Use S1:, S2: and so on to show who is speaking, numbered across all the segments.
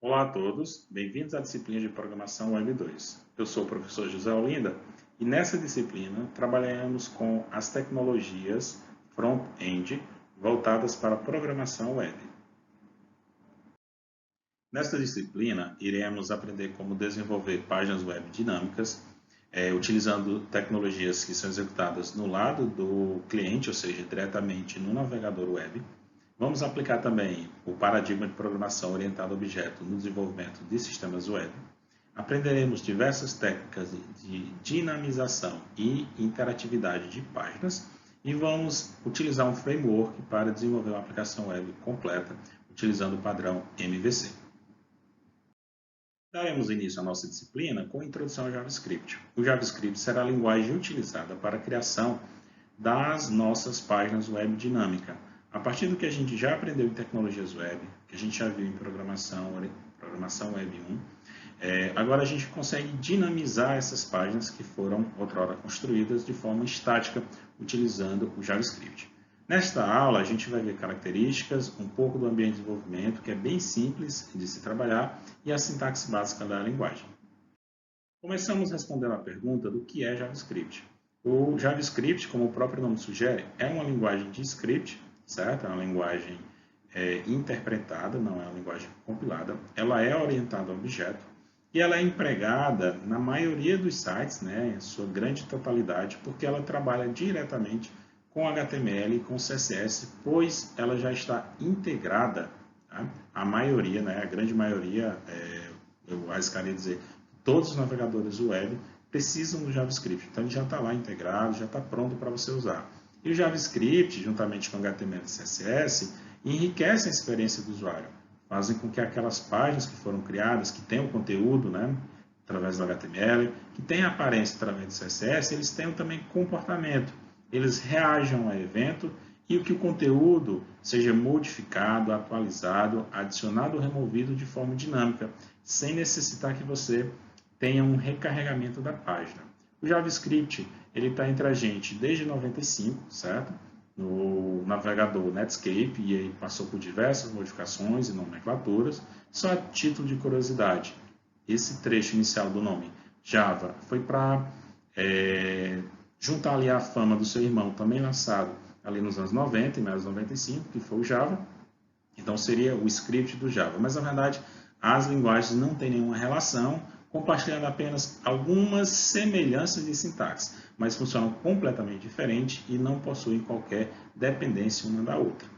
S1: Olá a todos, bem-vindos à disciplina de Programação Web 2. Eu sou o professor José Olinda e nessa disciplina trabalhamos com as tecnologias front-end voltadas para a programação web. Nesta disciplina, iremos aprender como desenvolver páginas web dinâmicas, utilizando tecnologias que são executadas no lado do cliente, ou seja, diretamente no navegador web. Vamos aplicar também o paradigma de programação orientada a objeto no desenvolvimento de sistemas web. Aprenderemos diversas técnicas de dinamização e interatividade de páginas e vamos utilizar um framework para desenvolver uma aplicação web completa utilizando o padrão MVC. Daremos início à nossa disciplina com a introdução ao JavaScript. O JavaScript será a linguagem utilizada para a criação das nossas páginas web dinâmica. A partir do que a gente já aprendeu em tecnologias web, que a gente já viu em programação web 1, agora a gente consegue dinamizar essas páginas que foram outrora construídas de forma estática utilizando o JavaScript. Nesta aula, a gente vai ver características, um pouco do ambiente de desenvolvimento, que é bem simples de se trabalhar, e a sintaxe básica da linguagem. Começamos respondendo a pergunta do que é JavaScript. O JavaScript, como o próprio nome sugere, é uma linguagem de script, certo? É uma linguagem interpretada, não é uma linguagem compilada. Ela é orientada a objeto e ela é empregada na maioria dos sites, né, em sua grande totalidade, porque ela trabalha diretamente com HTML e com CSS, pois ela já está integrada, tá? A maioria, né, a grande maioria, eu arriscaria dizer, todos os navegadores web precisam do JavaScript. Então ele já está lá integrado, já está pronto para você usar. E o JavaScript, juntamente com o HTML e CSS, enriquecem a experiência do usuário, fazem com que aquelas páginas que foram criadas, que têm o conteúdo, né, através do HTML, que têm a aparência através do CSS, eles tenham também comportamento. Eles reajam a evento e o que o conteúdo seja modificado, atualizado, adicionado ou removido de forma dinâmica, sem necessitar que você tenha um recarregamento da página. O JavaScript ele está entre a gente desde 95, certo? No navegador Netscape, e aí passou por diversas modificações e nomenclaturas. Só a título de curiosidade, esse trecho inicial do nome Java foi para juntar ali a fama do seu irmão, também lançado ali nos anos 90 e mais 95, que foi o Java. Então seria o script do Java. Mas na verdade as linguagens não têm nenhuma relação, compartilhando apenas algumas semelhanças de sintaxe, mas funcionam completamente diferente e não possuem qualquer dependência uma da outra.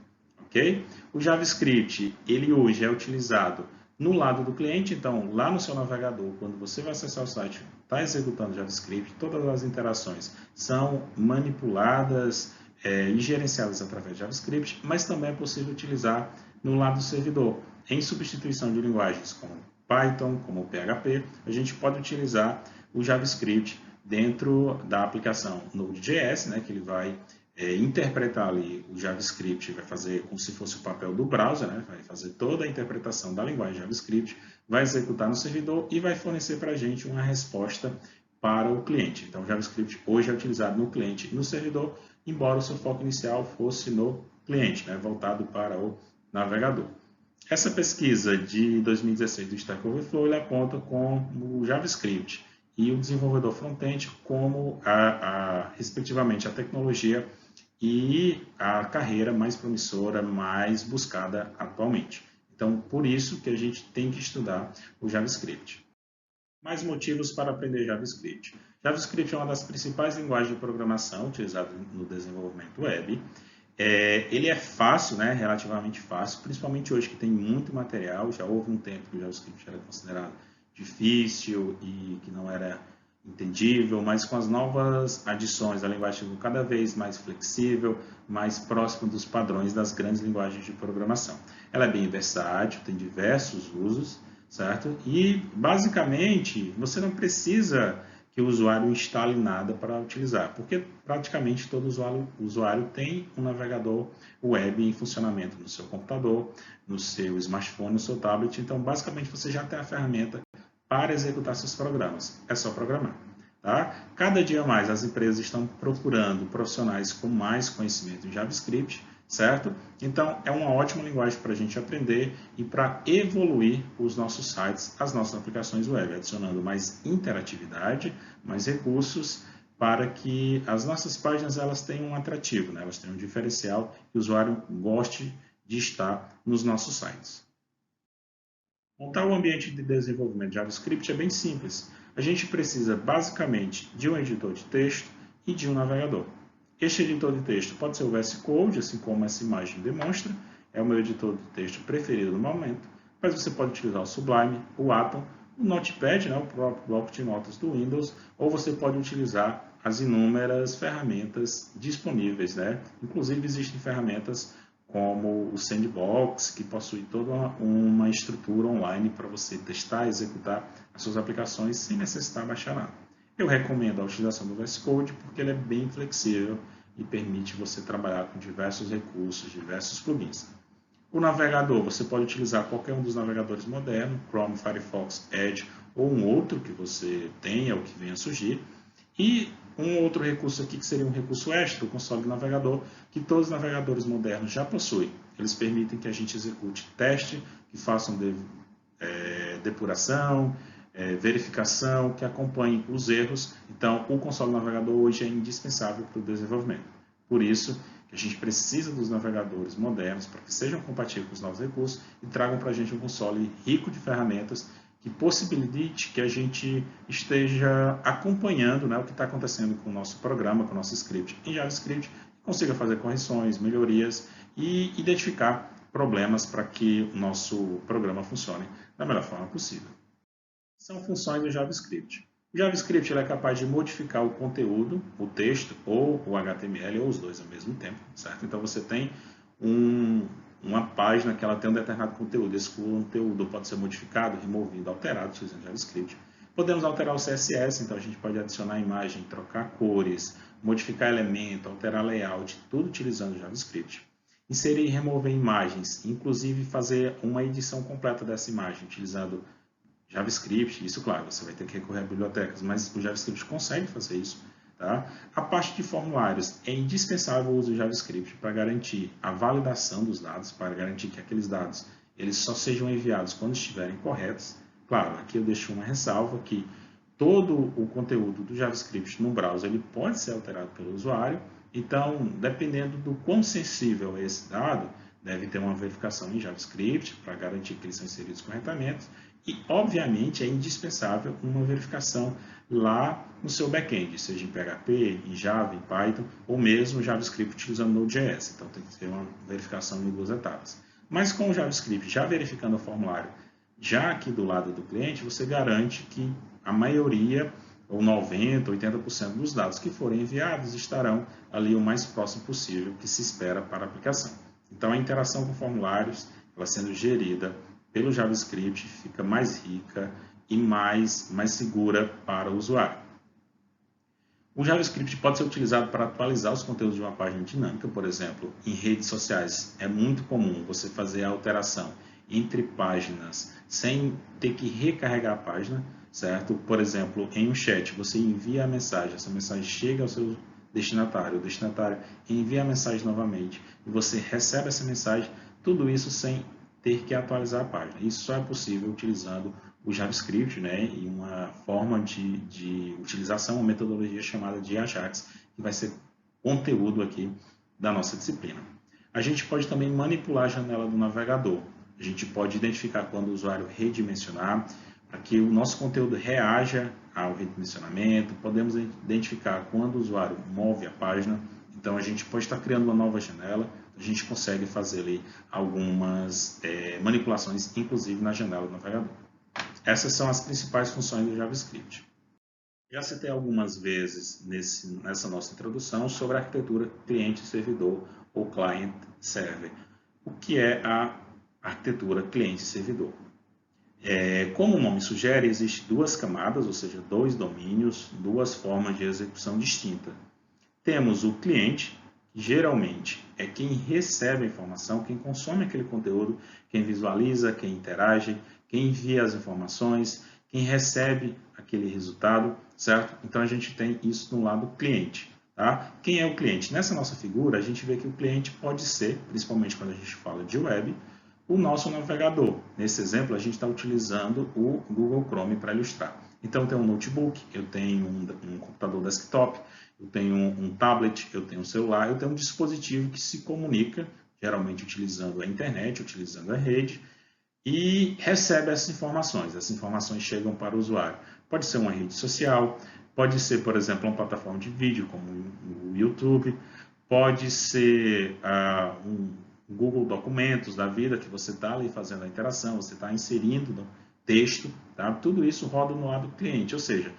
S1: Ok? O JavaScript, ele hoje é utilizado no lado do cliente, então lá no seu navegador, quando você vai acessar o site, está executando JavaScript, todas as interações são manipuladas e gerenciadas através de JavaScript, mas também é possível utilizar no lado do servidor, em substituição de linguagens como Python, como PHP, a gente pode utilizar o JavaScript dentro da aplicação Node.js, né, que ele vai interpretar ali o JavaScript, vai fazer como se fosse o papel do browser, né, vai fazer toda a interpretação da linguagem JavaScript, vai executar no servidor e vai fornecer para a gente uma resposta para o cliente. Então, o JavaScript hoje é utilizado no cliente e no servidor, embora o seu foco inicial fosse no cliente, né, voltado para o navegador. Essa pesquisa de 2016 do Stack Overflow ele aponta como o JavaScript e o desenvolvedor front-end como, respectivamente, a tecnologia e a carreira mais promissora, mais buscada atualmente. Então, por isso que a gente tem que estudar o JavaScript. Mais motivos para aprender JavaScript. JavaScript é uma das principais linguagens de programação utilizadas no desenvolvimento web. Ele é fácil, né, relativamente fácil, principalmente hoje que tem muito material. Já houve um tempo que o JavaScript era considerado difícil e que não era entendível, mas com as novas adições, a linguagem ficou cada vez mais flexível, mais próximo dos padrões das grandes linguagens de programação. Ela é bem versátil, tem diversos usos, certo? E, basicamente, você não precisa que o usuário instale nada para utilizar, porque praticamente todo usuário tem um navegador web em funcionamento no seu computador, no seu smartphone, no seu tablet, então basicamente você já tem a ferramenta para executar seus programas, é só programar. Tá? Cada dia mais as empresas estão procurando profissionais com mais conhecimento em JavaScript, certo? Então, é uma ótima linguagem para a gente aprender e para evoluir os nossos sites, as nossas aplicações web, adicionando mais interatividade, mais recursos, para que as nossas páginas elas tenham um atrativo, né? Elas tenham um diferencial que o usuário goste de estar nos nossos sites. Montar o ambiente de desenvolvimento de JavaScript é bem simples. A gente precisa basicamente de um editor de texto e de um navegador. Este editor de texto pode ser o VS Code, assim como essa imagem demonstra, é o meu editor de texto preferido no momento, mas você pode utilizar o Sublime, o Atom, o Notepad, né, o próprio bloco de notas do Windows, ou você pode utilizar as inúmeras ferramentas disponíveis, né? Inclusive existem ferramentas como o Sandbox, que possui toda uma estrutura online para você testar e executar as suas aplicações sem necessitar baixar nada. Eu recomendo a utilização do VS Code porque ele é bem flexível e permite você trabalhar com diversos recursos, diversos plugins. O navegador, você pode utilizar qualquer um dos navegadores modernos, Chrome, Firefox, Edge ou um outro que você tenha ou que venha a surgir. E um outro recurso aqui que seria um recurso extra, o console do navegador, que todos os navegadores modernos já possuem. Eles permitem que a gente execute teste, que façam depuração, verificação, que acompanhem os erros. Então, o console do navegador hoje é indispensável para o desenvolvimento. Por isso, que a gente precisa dos navegadores modernos para que sejam compatíveis com os novos recursos e tragam para a gente um console rico de ferramentas que possibilite que a gente esteja acompanhando, né, o que está acontecendo com o nosso programa, com o nosso script em JavaScript, consiga fazer correções, melhorias e identificar problemas para que o nosso programa funcione da melhor forma possível. São funções do JavaScript. O JavaScript é capaz de modificar o conteúdo, o texto ou o HTML, ou os dois ao mesmo tempo, certo? Então você tem uma página que ela tem um determinado conteúdo. Esse conteúdo pode ser modificado, removido, alterado utilizando JavaScript. Podemos alterar o CSS, então a gente pode adicionar imagem, trocar cores, modificar elemento, alterar layout, tudo utilizando JavaScript. Inserir e remover imagens, inclusive fazer uma edição completa dessa imagem utilizando JavaScript. Isso, claro, você vai ter que recorrer a bibliotecas, mas o JavaScript consegue fazer isso. Tá? A parte de formulários, é indispensável o uso do JavaScript para garantir a validação dos dados, para garantir que aqueles dados eles só sejam enviados quando estiverem corretos. Claro, aqui eu deixo uma ressalva que todo o conteúdo do JavaScript no browser ele pode ser alterado pelo usuário, então, dependendo do quão sensível é esse dado, deve ter uma verificação em JavaScript para garantir que eles são inseridos corretamente e, obviamente, é indispensável uma verificação lá no seu back-end, seja em PHP, em Java, em Python ou mesmo JavaScript utilizando Node.js. Então, tem que ter uma verificação em duas etapas. Mas com o JavaScript já verificando o formulário, já aqui do lado do cliente, você garante que a maioria, ou 90%, 80% dos dados que forem enviados estarão ali o mais próximo possível que se espera para a aplicação. Então, a interação com formulários, ela sendo gerida pelo JavaScript, fica mais rica e mais segura para o usuário. O JavaScript pode ser utilizado para atualizar os conteúdos de uma página dinâmica, por exemplo, em redes sociais. É muito comum você fazer a alteração entre páginas sem ter que recarregar a página, certo? Por exemplo, em um chat, você envia a mensagem, essa mensagem chega ao seu destinatário, o destinatário envia a mensagem novamente e você recebe essa mensagem, tudo isso sem ter que atualizar a página. Isso só é possível utilizando o JavaScript, né, e uma forma de utilização, uma metodologia chamada de Ajax, que vai ser conteúdo aqui da nossa disciplina. A gente pode também manipular a janela do navegador. A gente pode identificar quando o usuário redimensionar, para que o nosso conteúdo reaja ao redimensionamento. Podemos identificar quando o usuário move a página. Então, a gente pode estar criando uma nova janela. A gente consegue fazer ali algumas manipulações, inclusive na janela do navegador. Essas são as principais funções do JavaScript. Já citei algumas vezes nessa nossa introdução sobre a arquitetura cliente-servidor ou client-server. O que é a arquitetura cliente-servidor? Como o nome sugere, existem duas camadas, ou seja, dois domínios, duas formas de execução distintas. Temos o cliente, que geralmente é quem recebe a informação, quem consome aquele conteúdo, quem visualiza, quem interage, quem envia as informações, quem recebe aquele resultado, certo? Então a gente tem isso no lado cliente. Tá? Quem é o cliente? Nessa nossa figura, a gente vê que o cliente pode ser, principalmente quando a gente fala de web, o nosso navegador. Nesse exemplo, a gente está utilizando o Google Chrome para ilustrar. Então, eu tenho um notebook, eu tenho um computador desktop, eu tenho um tablet, eu tenho um celular, eu tenho um dispositivo que se comunica, geralmente utilizando a internet, utilizando a rede, e recebe essas informações. Essas informações chegam para o usuário. Pode ser uma rede social, pode ser, por exemplo, uma plataforma de vídeo, como o YouTube, pode ser um Google Documentos da vida, que você está ali fazendo a interação, você está inserindo no texto, tá? Tudo isso roda no lado do cliente, ou seja,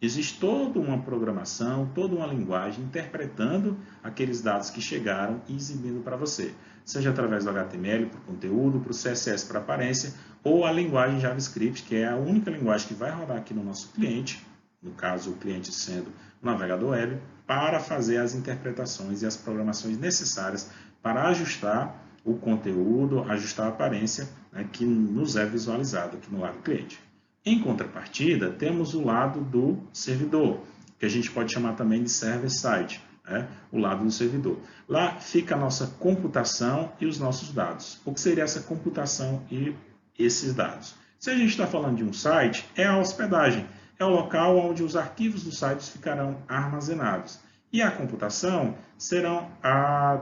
S1: existe toda uma programação, toda uma linguagem interpretando aqueles dados que chegaram e exibindo para você, seja através do HTML para o conteúdo, para o CSS para aparência, ou a linguagem JavaScript, que é a única linguagem que vai rodar aqui no nosso cliente, no caso o cliente sendo o navegador web, para fazer as interpretações e as programações necessárias para ajustar o conteúdo, ajustar a aparência, né, que nos é visualizado aqui no lado do cliente. Em contrapartida, temos o lado do servidor, que a gente pode chamar também de server-side, né? O lado do servidor. Lá fica a nossa computação e os nossos dados. O que seria essa computação e esses dados? Se a gente está falando de um site, é a hospedagem, é o local onde os arquivos dos sites ficarão armazenados. E a computação serão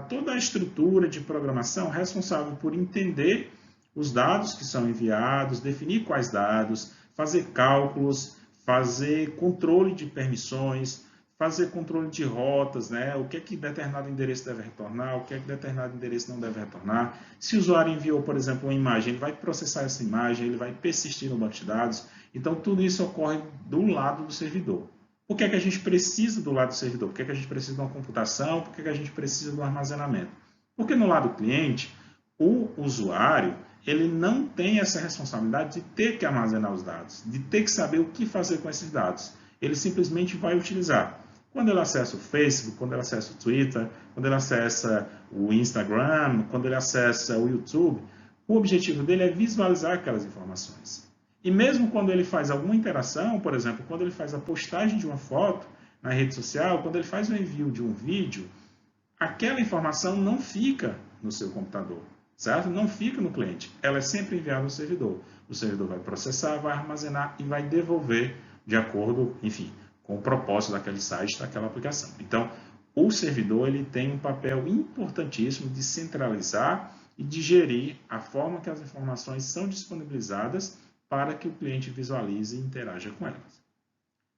S1: toda a estrutura de programação responsável por entender os dados que são enviados, definir quais dados, fazer cálculos, fazer controle de permissões, fazer controle de rotas, né? O que é que determinado endereço deve retornar, o que é que determinado endereço não deve retornar. Se o usuário enviou, por exemplo, uma imagem, ele vai processar essa imagem, ele vai persistir no banco de dados. Então, tudo isso ocorre do lado do servidor. Por que é que a gente precisa do lado do servidor? Por que é que a gente precisa de uma computação? Por que é que a gente precisa do armazenamento? Porque no lado do cliente, o usuário ele não tem essa responsabilidade de ter que armazenar os dados, de ter que saber o que fazer com esses dados. Ele simplesmente vai utilizar. Quando ele acessa o Facebook, quando ele acessa o Twitter, quando ele acessa o Instagram, quando ele acessa o YouTube, o objetivo dele é visualizar aquelas informações. E mesmo quando ele faz alguma interação, por exemplo, quando ele faz a postagem de uma foto na rede social, quando ele faz o envio de um vídeo, aquela informação não fica no seu computador. Certo? Não fica no cliente, ela é sempre enviada no servidor. O servidor vai processar, vai armazenar e vai devolver de acordo, enfim, com o propósito daquele site, daquela aplicação. Então, o servidor ele tem um papel importantíssimo de centralizar e de gerir a forma que as informações são disponibilizadas para que o cliente visualize e interaja com elas.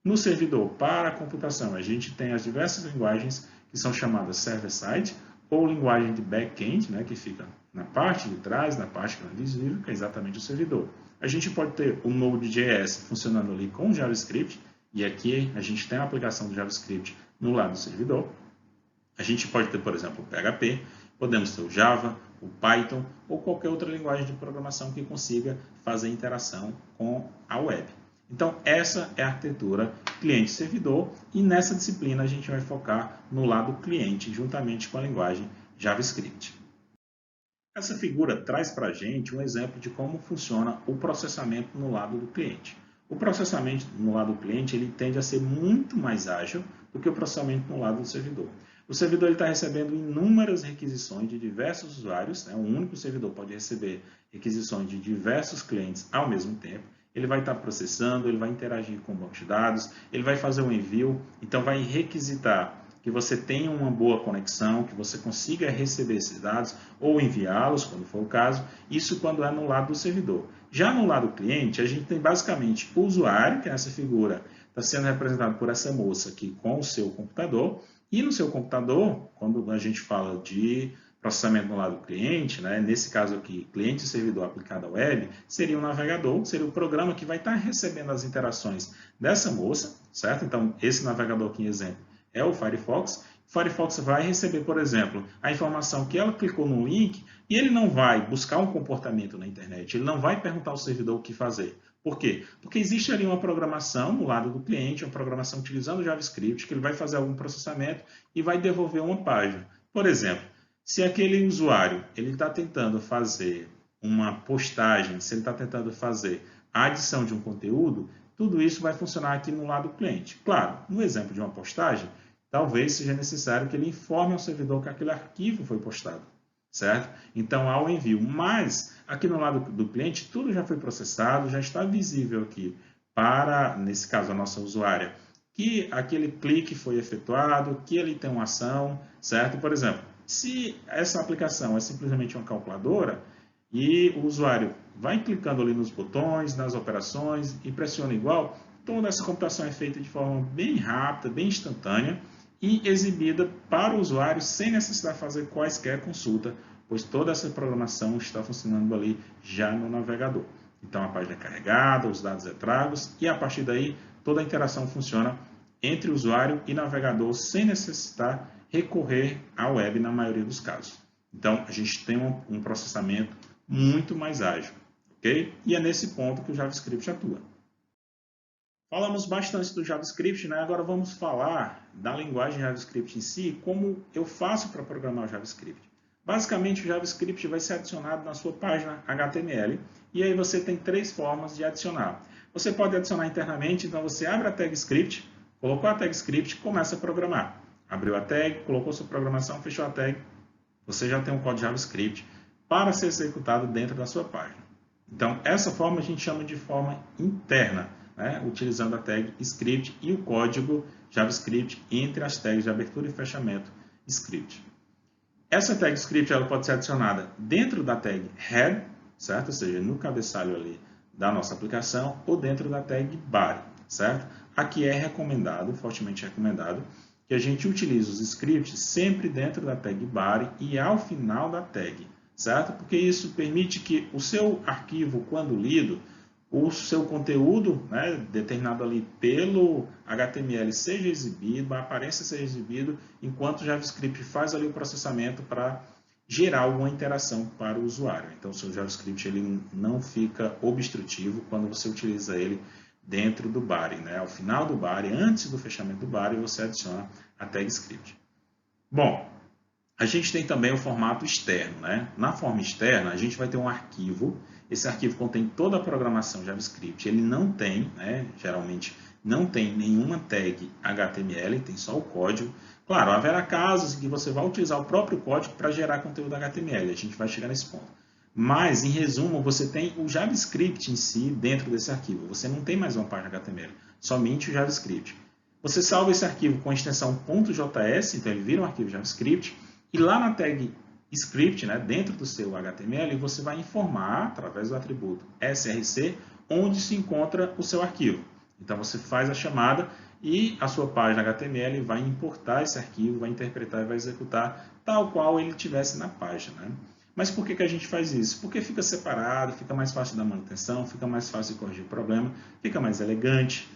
S1: No servidor, para a computação, a gente tem as diversas linguagens que são chamadas server-side, ou linguagem de back-end, né, que fica na parte de trás, na parte que não é visível, que é exatamente o servidor. A gente pode ter o Node.js funcionando ali com JavaScript, e aqui a gente tem a aplicação do JavaScript no lado do servidor. A gente pode ter, por exemplo, o PHP, podemos ter o Java, o Python, ou qualquer outra linguagem de programação que consiga fazer interação com a web. Então, essa é a arquitetura cliente-servidor e nessa disciplina a gente vai focar no lado cliente, juntamente com a linguagem JavaScript. Essa figura traz para a gente um exemplo de como funciona o processamento no lado do cliente. O processamento no lado do cliente ele tende a ser muito mais ágil do que o processamento no lado do servidor. O servidor está recebendo inúmeras requisições de diversos usuários, né? Um único servidor pode receber requisições de diversos clientes ao mesmo tempo. Ele vai estar processando, ele vai interagir com o banco de dados, ele vai fazer um envio, então vai requisitar que você tenha uma boa conexão, que você consiga receber esses dados ou enviá-los, quando for o caso, isso quando é no lado do servidor. Já no lado do cliente, a gente tem basicamente o usuário, que é essa figura, está sendo representado por essa moça aqui com o seu computador, e no seu computador, quando a gente fala de processamento no lado do cliente, né? Nesse caso aqui, cliente e servidor aplicado à web, seria o navegador, seria o programa que vai estar recebendo as interações dessa moça, certo? Então, esse navegador aqui em exemplo é o Firefox. O Firefox vai receber, por exemplo, a informação que ela clicou no link e ele não vai buscar um comportamento na internet, ele não vai perguntar ao servidor o que fazer. Por quê? Porque existe ali uma programação no lado do cliente, uma programação utilizando o JavaScript, que ele vai fazer algum processamento e vai devolver uma página. Por exemplo, se aquele usuário ele está tentando fazer uma postagem, se ele está tentando fazer a adição de um conteúdo, tudo isso vai funcionar aqui no lado do cliente. Claro, no exemplo de uma postagem, talvez seja necessário que ele informe ao servidor que aquele arquivo foi postado, certo? Então, há o envio. Mas, aqui no lado do cliente, tudo já foi processado, já está visível aqui para, nesse caso, a nossa usuária, que aquele clique foi efetuado, que ele tem uma ação, certo? Por exemplo, se essa aplicação é simplesmente uma calculadora e o usuário vai clicando ali nos botões, nas operações e pressiona igual, toda essa computação é feita de forma bem rápida, bem instantânea e exibida para o usuário sem necessidade de fazer quaisquer consulta, pois toda essa programação está funcionando ali já no navegador. Então a página é carregada, os dados tragos e a partir daí toda a interação funciona entre usuário e navegador sem necessitar recorrer à web na maioria dos casos. Então a gente tem um processamento muito mais ágil, ok? E é nesse ponto que o JavaScript atua. Falamos bastante do JavaScript, né? Agora vamos falar da linguagem JavaScript em si, como eu faço para programar o JavaScript. Basicamente, o JavaScript vai ser adicionado na sua página HTML e aí você tem três formas de adicionar. Você pode adicionar internamente, então você abre a tag script, colocou a tag script e começa a programar. Abriu a tag, colocou sua programação, fechou a tag, você já tem um código JavaScript para ser executado dentro da sua página. Então, essa forma a gente chama de forma interna, né? Utilizando a tag script e o código JavaScript entre as tags de abertura e fechamento script. Essa tag script ela pode ser adicionada dentro da tag head, certo? Ou seja, no cabeçalho ali da nossa aplicação, ou dentro da tag body, certo? Aqui é recomendado, fortemente recomendado, que a gente utilize os scripts sempre dentro da tag body e ao final da tag, certo? Porque isso permite que o seu arquivo, quando lido, o seu conteúdo, né, determinado ali pelo HTML seja exibido, a aparência seja exibido, enquanto o JavaScript faz ali o processamento para gerar alguma interação para o usuário. Então, o seu JavaScript ele não fica obstrutivo quando você utiliza ele dentro do body, né? Ao final do body, antes do fechamento do body, você adiciona a tag script. Bom, a gente tem também o formato externo, né? Na forma externa, a gente vai ter um arquivo. Esse arquivo contém toda a programação JavaScript. Ele não tem, né? Geralmente, não tem nenhuma tag HTML, tem só o código. Claro, haverá casos em que você vai utilizar o próprio código para gerar conteúdo HTML. A gente vai chegar nesse ponto. Mas, em resumo, você tem o JavaScript em si dentro desse arquivo. Você não tem mais uma página HTML, somente o JavaScript. Você salva esse arquivo com a extensão .js, então ele vira um arquivo JavaScript. E lá na tag script, né, dentro do seu HTML, você vai informar, através do atributo src, onde se encontra o seu arquivo. Então, você faz a chamada e a sua página HTML vai importar esse arquivo, vai interpretar e vai executar tal qual ele tivesse na página, né? Mas por que a gente faz isso? Porque fica separado, fica mais fácil da manutenção, fica mais fácil de corrigir o problema, fica mais elegante,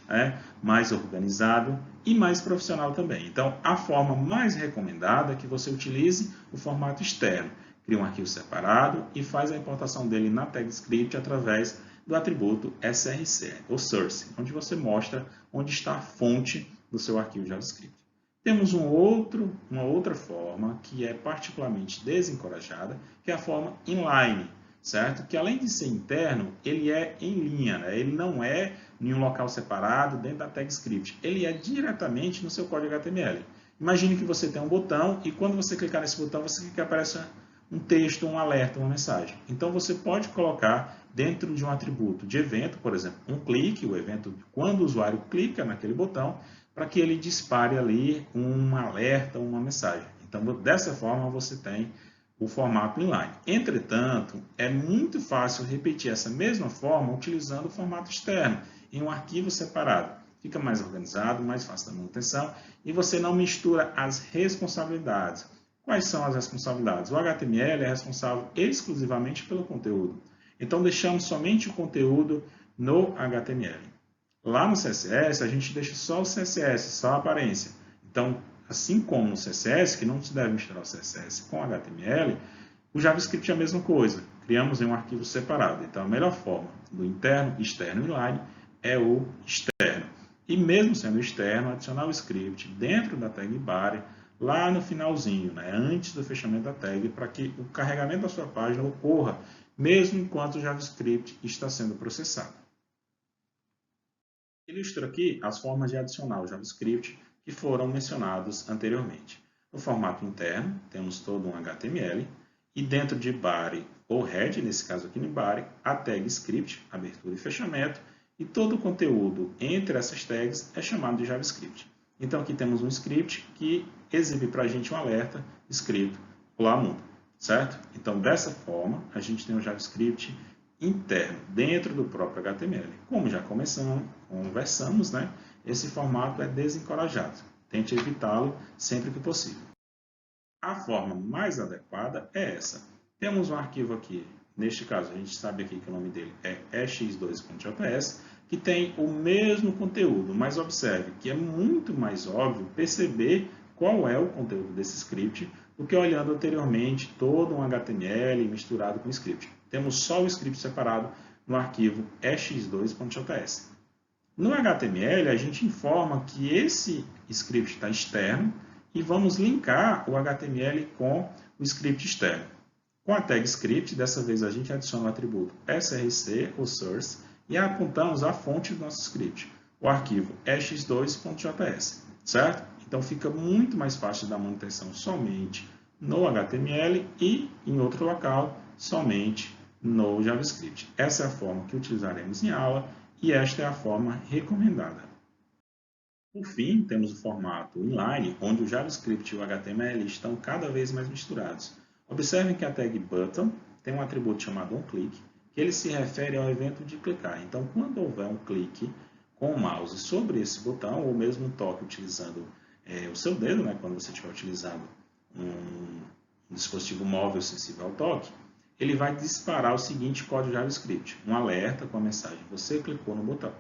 S1: mais organizado e mais profissional também. Então, a forma mais recomendada é que você utilize o formato externo. Cria um arquivo separado e faz a importação dele na tag script através do atributo src, ou source, onde você mostra onde está a fonte do seu arquivo JavaScript. Temos uma outra forma que é particularmente desencorajada, que é a forma inline, certo? Que além de ser interno, ele é em linha, né? Ele não é em um local separado dentro da tag script, ele é diretamente no seu código HTML. Imagine que você tem um botão e quando você clicar nesse botão, você quer que apareça um texto, um alerta, uma mensagem. Então você pode colocar dentro de um atributo de evento, por exemplo, um clique, o evento quando o usuário clica naquele botão, para que ele dispare ali um alerta, uma mensagem. Então, dessa forma, você tem o formato inline. Entretanto, é muito fácil repetir essa mesma forma utilizando o formato externo, em um arquivo separado. Fica mais organizado, mais fácil da manutenção e você não mistura as responsabilidades. Quais são as responsabilidades? O HTML é responsável exclusivamente pelo conteúdo. Então, deixamos somente o conteúdo no HTML. Lá no CSS, a gente deixa só o CSS, só a aparência. Então, assim como no CSS, que não se deve misturar o CSS com o HTML, o JavaScript é a mesma coisa. Criamos em um arquivo separado. Então, a melhor forma do interno, externo e inline é o externo. E mesmo sendo externo, adicionar o script dentro da tag body, lá no finalzinho, né, antes do fechamento da tag, para que o carregamento da sua página ocorra, mesmo enquanto o JavaScript está sendo processado. Ilustro aqui as formas de adicionar o JavaScript que foram mencionados anteriormente. No formato interno, temos todo um HTML e dentro de body ou head, nesse caso aqui no body, a tag script, abertura e fechamento, e todo o conteúdo entre essas tags é chamado de JavaScript. Então aqui temos um script que exibe para a gente um alerta escrito Olá Mundo, certo? Então dessa forma a gente tem um JavaScript interno dentro do próprio HTML. Como já conversamos, né? Esse formato é desencorajado. Tente evitá-lo sempre que possível. A forma mais adequada é essa. Temos um arquivo aqui, neste caso a gente sabe aqui que o nome dele é ex2.js, que tem o mesmo conteúdo, mas observe que é muito mais óbvio perceber qual é o conteúdo desse script do que olhando anteriormente todo um HTML misturado com script. Temos só o script separado no arquivo ex2.js. No HTML, a gente informa que esse script está externo e vamos linkar o HTML com o script externo. Com a tag script, dessa vez a gente adiciona o atributo src ou source e apontamos a fonte do nosso script, o arquivo ex2.js, certo? Então fica muito mais fácil da manutenção somente no HTML e em outro local somente no JavaScript. Essa é a forma que utilizaremos em aula e esta é a forma recomendada. Por fim, temos o formato inline, onde o JavaScript e o HTML estão cada vez mais misturados. Observem que a tag button tem um atributo chamado onClick, que ele se refere ao evento de clicar. Então, quando houver um clique com o mouse sobre esse botão, ou mesmo um toque utilizando o seu dedo, né, quando você estiver utilizando um dispositivo móvel sensível ao toque, ele vai disparar o seguinte código JavaScript, um alerta com a mensagem: você clicou no botão,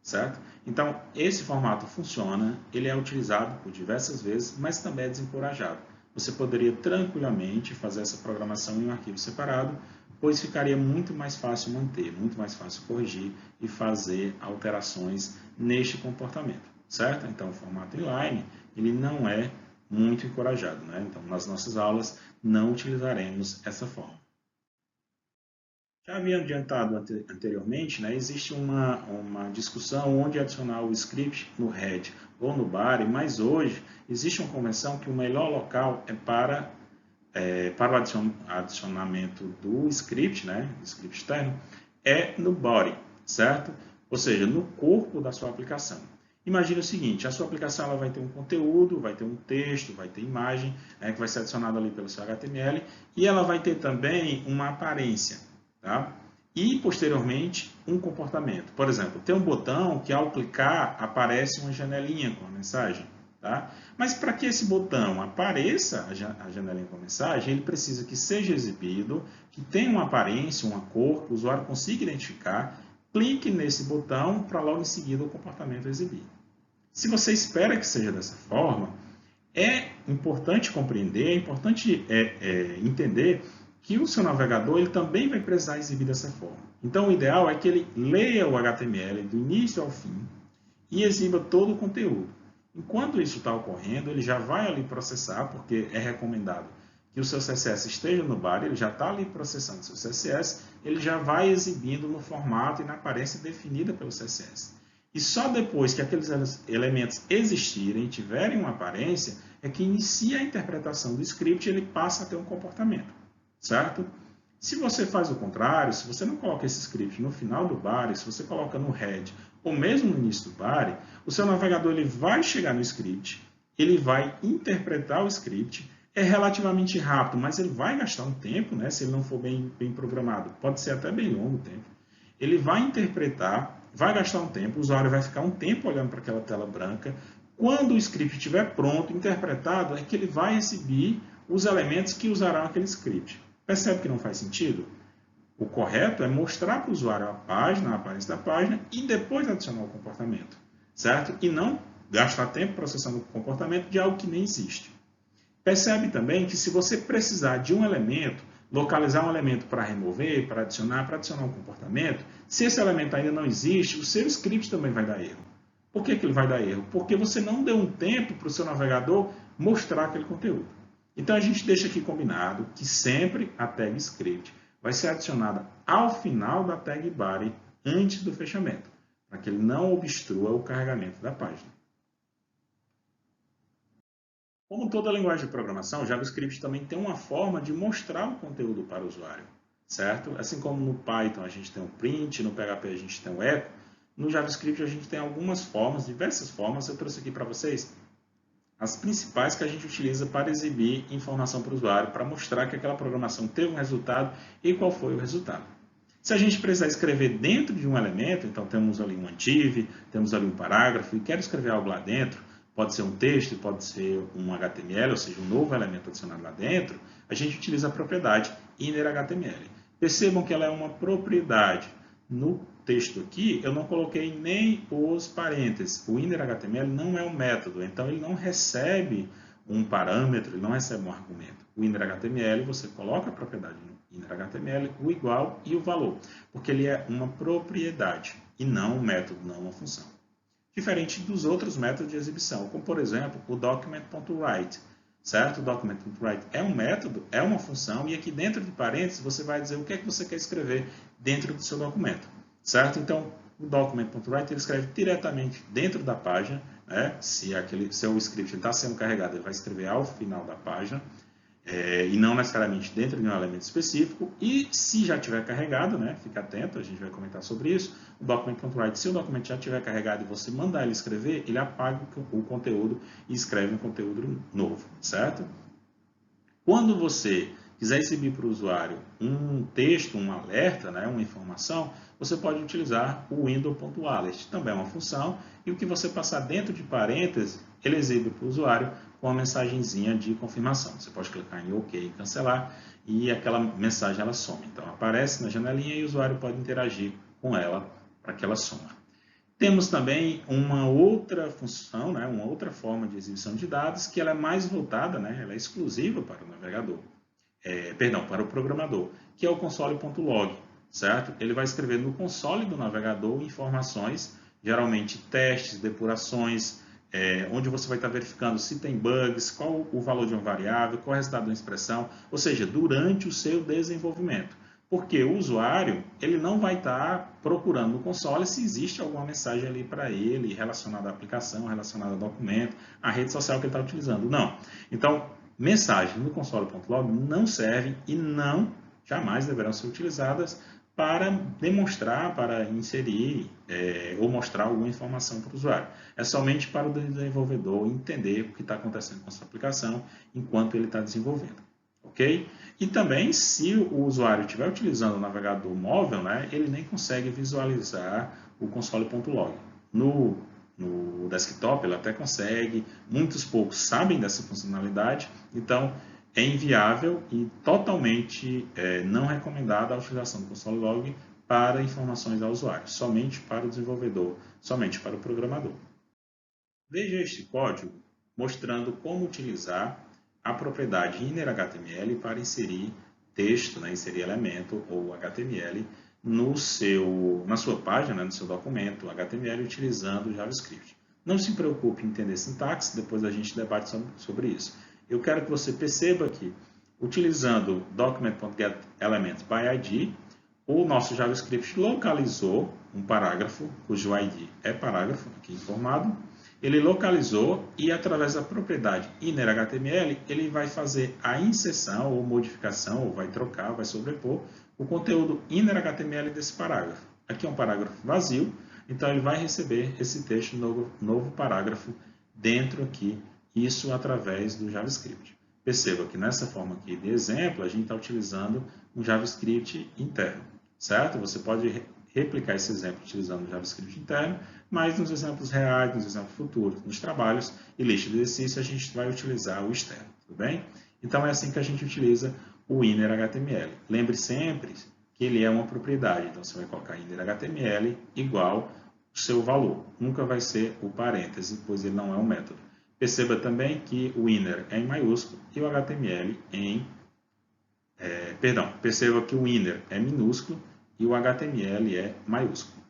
S1: certo? Então, esse formato funciona, ele é utilizado por diversas vezes, mas também é desencorajado. Você poderia tranquilamente fazer essa programação em um arquivo separado, pois ficaria muito mais fácil manter, muito mais fácil corrigir e fazer alterações neste comportamento, certo? Então, o formato inline, ele não é muito encorajado, né? Então, nas nossas aulas, não utilizaremos essa forma. Já havia adiantado anteriormente, né, existe uma discussão onde adicionar o script no head ou no body, mas hoje existe uma convenção que o melhor local é para o adicionamento do script, né, do script externo, é no body, certo? Ou seja, no corpo da sua aplicação. Imagine o seguinte: a sua aplicação ela vai ter um conteúdo, vai ter um texto, vai ter imagem, que vai ser adicionado ali pelo seu HTML, e ela vai ter também uma aparência. Tá? E, posteriormente, um comportamento. Por exemplo, tem um botão que, ao clicar, aparece uma janelinha com a mensagem. Tá? Mas, para que esse botão apareça, a janelinha com a mensagem, ele precisa que seja exibido, que tenha uma aparência, uma cor, que o usuário consiga identificar. Clique nesse botão para, logo em seguida, o comportamento exibir. Se você espera que seja dessa forma, é importante compreender, é importante entender que o seu navegador ele também vai precisar exibir dessa forma. Então, o ideal é que ele leia o HTML do início ao fim e exiba todo o conteúdo. Enquanto isso está ocorrendo, ele já vai ali processar, porque é recomendado que o seu CSS esteja no body, ele já está ali processando o seu CSS, ele já vai exibindo no formato e na aparência definida pelo CSS. E só depois que aqueles elementos existirem, tiverem uma aparência, é que inicia a interpretação do script e ele passa a ter um comportamento. Certo? Se você faz o contrário, se você não coloca esse script no final do body, se você coloca no head ou mesmo no início do body, o seu navegador ele vai chegar no script, ele vai interpretar o script, é relativamente rápido, mas ele vai gastar um tempo, né, se ele não for bem programado, pode ser até bem longo o tempo. Ele vai interpretar, vai gastar um tempo, o usuário vai ficar um tempo olhando para aquela tela branca. Quando o script estiver pronto, interpretado, é que ele vai exibir os elementos que usarão aquele script. Percebe que não faz sentido? O correto é mostrar para o usuário a página, a aparência da página e depois adicionar o comportamento, certo? E não gastar tempo processando o comportamento de algo que nem existe. Percebe também que se você precisar de um elemento, localizar um elemento para remover, para adicionar um comportamento, se esse elemento ainda não existe, o seu script também vai dar erro. Por que ele vai dar erro? Porque você não deu um tempo para o seu navegador mostrar aquele conteúdo. Então, a gente deixa aqui combinado que sempre a tag script vai ser adicionada ao final da tag body antes do fechamento, para que ele não obstrua o carregamento da página. Como toda linguagem de programação, o JavaScript também tem uma forma de mostrar o conteúdo para o usuário, certo? Assim como no Python a gente tem o print, no PHP a gente tem o echo, no JavaScript a gente tem algumas formas, diversas formas, eu trouxe aqui para vocês as principais que a gente utiliza para exibir informação para o usuário, para mostrar que aquela programação teve um resultado e qual foi o resultado. Se a gente precisar escrever dentro de um elemento, então temos ali um antive, temos ali um parágrafo e quero escrever algo lá dentro, pode ser um texto, pode ser um HTML, ou seja, um novo elemento adicionado lá dentro, a gente utiliza a propriedade innerHTML. Percebam que ela é uma propriedade. No texto aqui, eu não coloquei nem os parênteses. O innerHTML não é um método, então ele não recebe um parâmetro, ele não recebe um argumento. O innerHTML, você coloca a propriedade no innerHTML, o igual e o valor, porque ele é uma propriedade e não um método, não uma função. Diferente dos outros métodos de exibição, como por exemplo o document.write, certo? O document.write é um método, é uma função, e aqui dentro de parênteses você vai dizer o que é que você quer escrever dentro do seu documento, certo? Então, o document.write ele escreve diretamente dentro da página, né? Se aquele seu script está sendo carregado, ele vai escrever ao final da página, e não necessariamente dentro de um elemento específico, e se já tiver carregado, né, fica atento, a gente vai comentar sobre isso, o document.write, se o documento já tiver carregado e você mandar ele escrever, ele apaga o conteúdo e escreve um conteúdo novo, certo? Quando você quiser exibir para o usuário um texto, um alerta, né, uma informação, você pode utilizar o window.alert, também é uma função, e o que você passar dentro de parênteses, ele exibe para o usuário com uma mensagenzinha de confirmação. Você pode clicar em OK e cancelar, e aquela mensagem ela some. Então aparece na janelinha e o usuário pode interagir com ela para que ela soma. Temos também uma outra função, né, uma outra forma de exibição de dados, que ela é mais voltada, né, ela é exclusiva para o navegador, para o programador, que é o console.log, certo? Ele vai escrever no console do navegador informações, geralmente testes, depurações, onde você vai estar verificando se tem bugs, qual o valor de uma variável, qual é o resultado de uma expressão, ou seja, durante o seu desenvolvimento. Porque o usuário ele não vai estar procurando no console se existe alguma mensagem ali para ele relacionada à aplicação, relacionada ao documento, à rede social que ele está utilizando. Não. Então, mensagens no console.log não servem e não jamais deverão ser utilizadas para demonstrar, para inserir ou mostrar alguma informação para o usuário. É somente para o desenvolvedor entender o que está acontecendo com a sua aplicação enquanto ele está desenvolvendo. Ok? E também, se o usuário estiver utilizando o navegador móvel, né, ele nem consegue visualizar o console.log. No desktop ele até consegue, muitos poucos sabem dessa funcionalidade, então é inviável e totalmente não recomendada a utilização do console.log para informações ao usuário, somente para o desenvolvedor, somente para o programador. Veja este código mostrando como utilizar a propriedade innerHTML para inserir texto, né, inserir elemento ou HTML na sua página, no seu documento HTML utilizando o JavaScript. Não se preocupe em entender sintaxe, depois a gente debate sobre isso. Eu quero que você perceba que, utilizando document.getElementById, o nosso JavaScript localizou um parágrafo, cujo ID é parágrafo, aqui informado. Ele localizou e, através da propriedade innerHTML, ele vai fazer a inserção ou modificação, ou vai trocar, vai sobrepor o conteúdo innerHTML desse parágrafo. Aqui é um parágrafo vazio, então ele vai receber esse texto novo parágrafo dentro aqui, isso através do JavaScript. Perceba que nessa forma aqui de exemplo, a gente está utilizando um JavaScript interno, certo? Você pode replicar esse exemplo utilizando o JavaScript interno, mas nos exemplos reais, nos exemplos futuros, nos trabalhos e lista de exercício, a gente vai utilizar o externo, tudo bem? Então é assim que a gente utiliza o innerHTML. Lembre sempre que ele é uma propriedade, então você vai colocar innerHTML igual o seu valor. Nunca vai ser o parêntese, pois ele não é um método. Perceba também que o inner é em maiúsculo e o HTML perceba que o inner é minúsculo e o HTML é maiúsculo.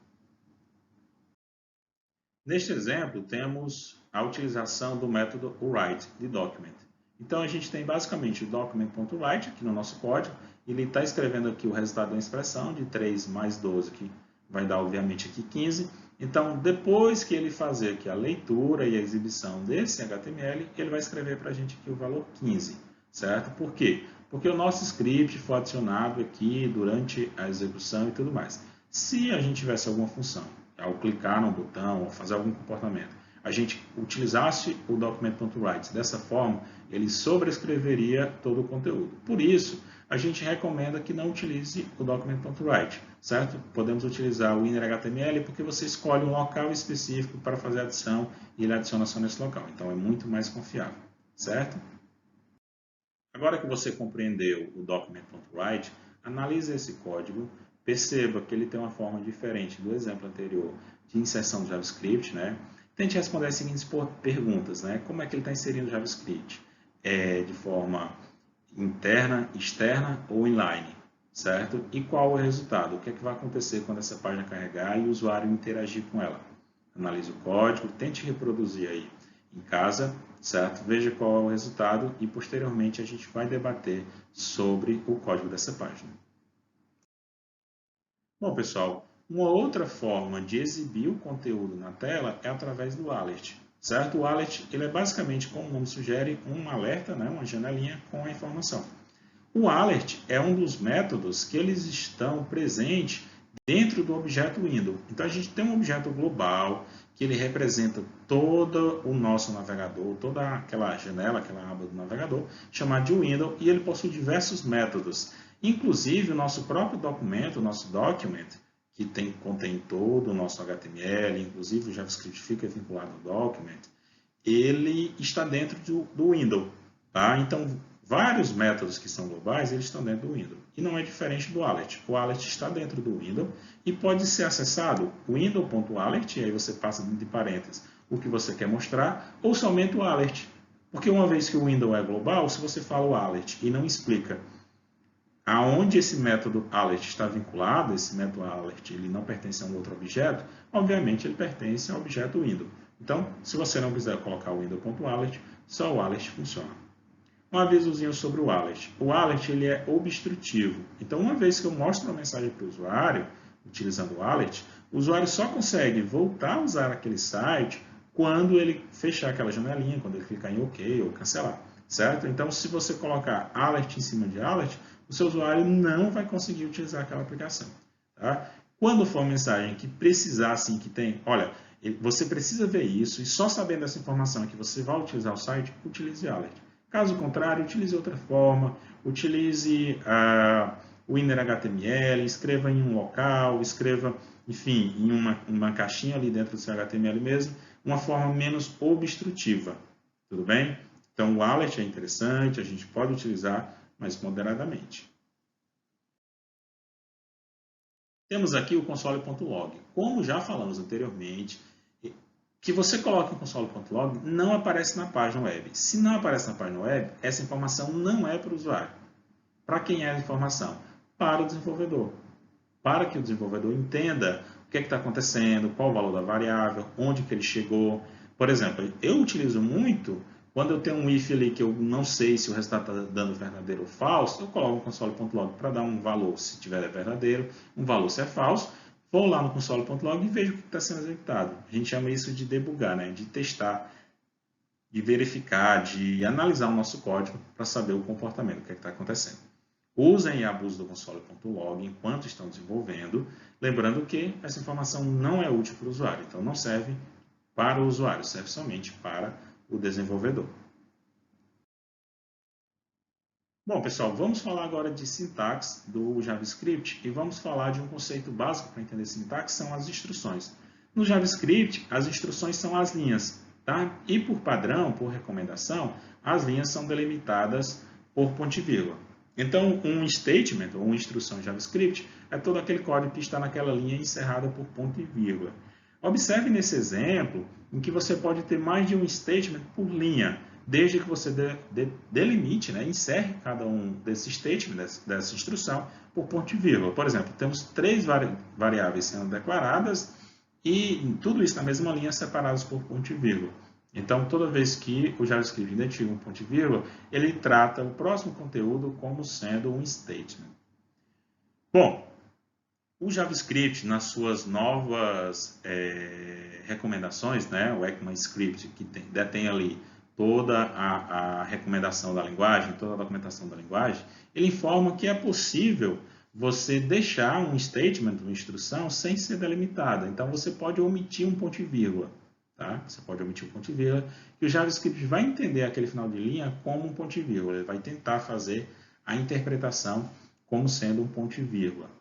S1: Neste exemplo, temos a utilização do método write de document. Então, a gente tem basicamente o document.write aqui no nosso código. Ele está escrevendo aqui o resultado da expressão de 3 mais 12, que vai dar obviamente aqui 15. Então, depois que ele fazer aqui a leitura e a exibição desse HTML, ele vai escrever para a gente aqui o valor 15, certo? Por quê? Porque o nosso script foi adicionado aqui durante a execução e tudo mais. Se a gente tivesse alguma função, ao clicar no botão ou fazer algum comportamento, a gente utilizasse o document.write dessa forma, ele sobrescreveria todo o conteúdo. Por isso, a gente recomenda que não utilize o document.write, certo? Podemos utilizar o inner.html porque você escolhe um local específico para fazer a adição e ele adiciona só nesse local. Então, é muito mais confiável, certo? Agora que você compreendeu o document.write, analise esse código, perceba que ele tem uma forma diferente do exemplo anterior de inserção do JavaScript, né? Tente responder as seguintes perguntas, né? Como é que ele está inserindo o JavaScript? De forma interna, externa ou inline, certo? E qual o resultado? O que é que vai acontecer quando essa página carregar e o usuário interagir com ela? Analise o código, tente reproduzir aí em casa, certo? Veja qual é o resultado e posteriormente a gente vai debater sobre o código dessa página. Bom, pessoal, uma outra forma de exibir o conteúdo na tela é através do alert, certo? O alert ele é basicamente, como o nome sugere, um alerta, né? Uma janelinha com a informação. O alert é um dos métodos que eles estão presentes dentro do objeto window. Então, a gente tem um objeto global que ele representa todo o nosso navegador, toda aquela janela, aquela aba do navegador, chamada de window, e ele possui diversos métodos. Inclusive, o nosso próprio documento, o nosso document, que contém todo o nosso HTML, inclusive o JavaScript fica vinculado ao document, ele está dentro do window. Tá? Então, vários métodos que são globais, eles estão dentro do window. E não é diferente do alert. O alert está dentro do window e pode ser acessado window.alert, e aí você passa de parênteses o que você quer mostrar, ou somente o alert. Porque uma vez que o window é global, se você fala o alert e não explica aonde esse método alert está vinculado, esse método alert ele não pertence a um outro objeto, obviamente ele pertence ao objeto window. Então, se você não quiser colocar o window.alert, só o alert funciona. Um avisozinho sobre o alert. O alert ele é obstrutivo. Então, uma vez que eu mostro uma mensagem para o usuário, utilizando o alert, o usuário só consegue voltar a usar aquele site quando ele fechar aquela janelinha, quando ele clicar em OK ou cancelar, certo? Então, se você colocar alert em cima de alert, o seu usuário não vai conseguir utilizar aquela aplicação. Tá? Quando for uma mensagem que precisar, assim, que tem, olha, você precisa ver isso e só sabendo essa informação é que você vai utilizar o site, utilize alert. Caso contrário, utilize outra forma, utilize o inner HTML, escreva em um local, escreva, enfim, em uma caixinha ali dentro do seu HTML mesmo, uma forma menos obstrutiva, tudo bem? Então, o alert é interessante, a gente pode utilizar, mas moderadamente. Temos aqui o console.log. Como já falamos anteriormente, que você coloca em console.log não aparece na página web. Se não aparece na página web, essa informação não é para o usuário. Para quem é a informação? Para o desenvolvedor. Para que o desenvolvedor entenda o que está acontecendo, qual o valor da variável, onde que ele chegou. Por exemplo, eu utilizo muito, quando eu tenho um if ali que eu não sei se o resultado está dando verdadeiro ou falso, eu coloco no console.log para dar um valor se tiver verdadeiro, um valor se é falso. Vou lá no console.log e vejo o que está sendo executado. A gente chama isso de debugar, né? De testar, de verificar, de analisar o nosso código para saber o comportamento, o que está acontecendo. Usem e abusem do console.log enquanto estão desenvolvendo, lembrando que essa informação não é útil para o usuário, então não serve para o usuário, serve somente para o desenvolvedor. Bom, pessoal, vamos falar agora de sintaxe do JavaScript e vamos falar de um conceito básico para entender sintaxe, são as instruções. No JavaScript, as instruções são as linhas, tá? E por padrão, por recomendação, as linhas são delimitadas por ponto e vírgula. Então, um statement ou uma instrução JavaScript é todo aquele código que está naquela linha encerrada por ponto e vírgula. Observe nesse exemplo em que você pode ter mais de um statement por linha, desde que você delimite, né, encerre cada um desses statements, dessa instrução, por ponto e vírgula. Por exemplo, temos 3 variáveis sendo declaradas e tudo isso na mesma linha separadas por ponto e vírgula. Então, toda vez que o JavaScript identifica um ponto e vírgula, ele trata o próximo conteúdo como sendo um statement. Bom, O JavaScript, nas suas novas recomendações, né, o ECMAScript, que detém ali toda a recomendação da linguagem, toda a documentação da linguagem, ele informa que é possível você deixar um statement, uma instrução, sem ser delimitada. Então, você pode omitir um ponto e vírgula. Tá? Você pode omitir um ponto e vírgula, e o JavaScript vai entender aquele final de linha como um ponto e vírgula. Ele vai tentar fazer a interpretação como sendo um ponto e vírgula.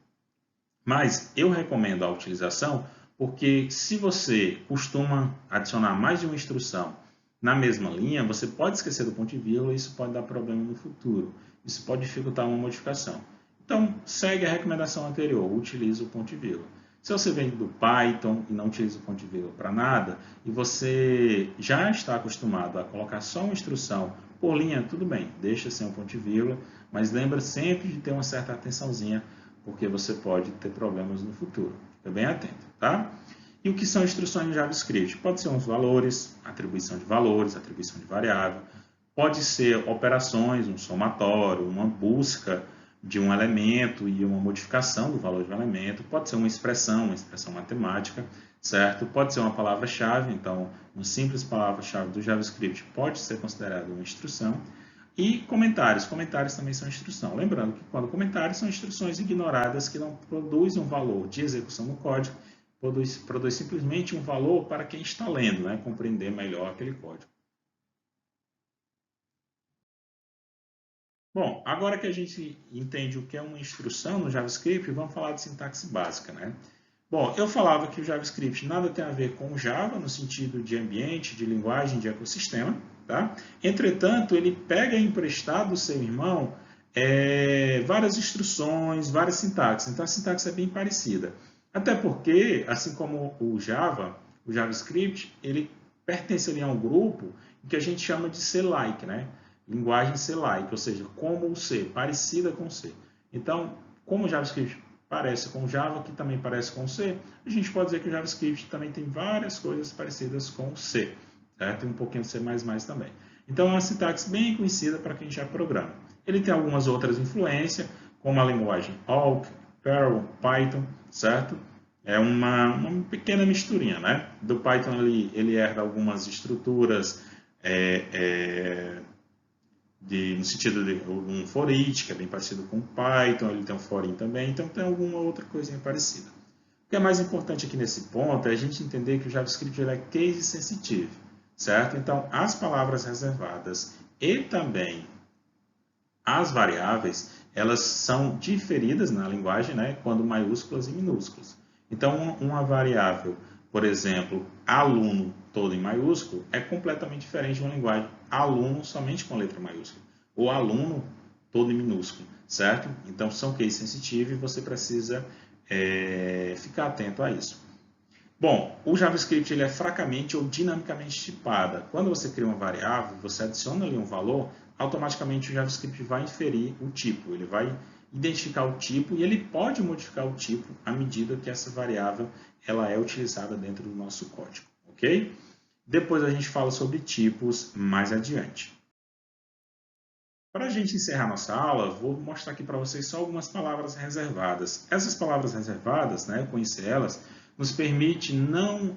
S1: Mas eu recomendo a utilização porque se você costuma adicionar mais de uma instrução na mesma linha, você pode esquecer do ponto e vírgula e isso pode dar problema no futuro. Isso pode dificultar uma modificação. Então, segue a recomendação anterior, utilize o ponto e vírgula. Se você vem do Python e não utiliza o ponto e vírgula para nada, e você já está acostumado a colocar só uma instrução por linha, tudo bem, deixa sem o ponto e vírgula, mas lembra sempre de ter uma certa atençãozinha, porque você pode ter problemas no futuro. Fica bem atento, tá? E o que são instruções em JavaScript? Pode ser uns valores, atribuição de valores, atribuição de variável, pode ser operações, um somatório, uma busca de um elemento e uma modificação do valor de um elemento, pode ser uma expressão matemática, certo? Pode ser uma palavra-chave, então uma simples palavra-chave do JavaScript pode ser considerada uma instrução. E comentários. Comentários também são instrução. Lembrando que quando comentários são instruções ignoradas que não produzem um valor de execução no código, produz simplesmente um valor para quem está lendo, né? Compreender melhor aquele código. Bom, agora que a gente entende o que é uma instrução no JavaScript, vamos falar de sintaxe básica, né? Bom, eu falava que o JavaScript nada tem a ver com Java, no sentido de ambiente, de linguagem, de ecossistema, tá? Entretanto, ele pega emprestado do seu irmão várias instruções, várias sintaxes. Então, a sintaxe é bem parecida. Até porque, assim como o Java, o JavaScript, ele pertence ali a um grupo que a gente chama de C-like, né? Linguagem C-like, ou seja, como o C, parecida com o C. Então, como o JavaScript parece com o Java, que também parece com o C, a gente pode dizer que o JavaScript também tem várias coisas parecidas com o C, certo? Tem um pouquinho de C++ também. Então, é uma sintaxe bem conhecida para quem já programa. Ele tem algumas outras influências, como a linguagem Awk, Perl, Python, certo? É uma pequena misturinha, né? Do Python ele herda algumas estruturas no sentido de um for each, que é bem parecido com o Python, ele tem um for in também, então tem alguma outra coisinha parecida. O que é mais importante aqui nesse ponto é a gente entender que o JavaScript ele é case sensitive, certo? Então, as palavras reservadas e também as variáveis, elas são diferidas na linguagem, né, quando maiúsculas e minúsculas. Então, uma variável, por exemplo, aluno todo em maiúsculo, é completamente diferente de uma linguagem aluno somente com a letra maiúscula, ou aluno todo em minúsculo, certo? Então, são case sensitive e você precisa ficar atento a isso. Bom, o JavaScript ele é fracamente ou dinamicamente tipada. Quando você cria uma variável, você adiciona ali um valor, automaticamente o JavaScript vai inferir o tipo, ele vai identificar o tipo e ele pode modificar o tipo à medida que essa variável ela é utilizada dentro do nosso código, ok? Depois a gente fala sobre tipos mais adiante. Para a gente encerrar nossa aula, vou mostrar aqui para vocês só algumas palavras reservadas. Essas palavras reservadas, né, conhecer elas, nos permite não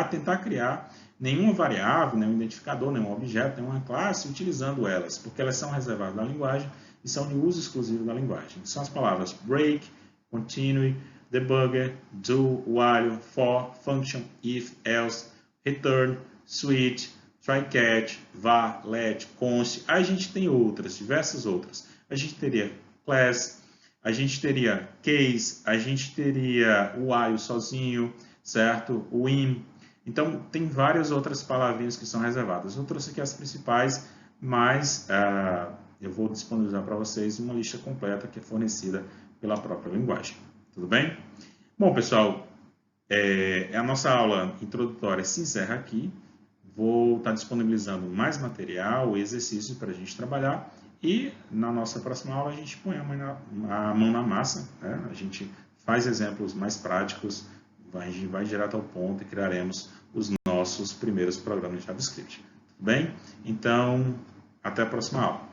S1: tentar criar nenhuma variável, nenhum identificador, nenhum objeto, nenhuma classe utilizando elas, porque elas são reservadas da linguagem e são de uso exclusivo da linguagem. São as palavras break, continue, debugger, do, while, for, function, if, else, return, switch, try catch, var, let, const. A gente tem outras, diversas outras. A gente teria class, a gente teria case, a gente teria o while sozinho, certo? O in. Então, tem várias outras palavrinhas que são reservadas. Eu trouxe aqui as principais, mas eu vou disponibilizar para vocês uma lista completa que é fornecida pela própria linguagem. Tudo bem? Bom, pessoal, a nossa aula introdutória se encerra aqui. Vou estar disponibilizando mais material e exercícios para a gente trabalhar. E na nossa próxima aula a gente põe a mão na massa, né? A gente faz exemplos mais práticos, a gente vai direto ao ponto e criaremos os nossos primeiros programas de JavaScript. Tudo bem? Então, até a próxima aula.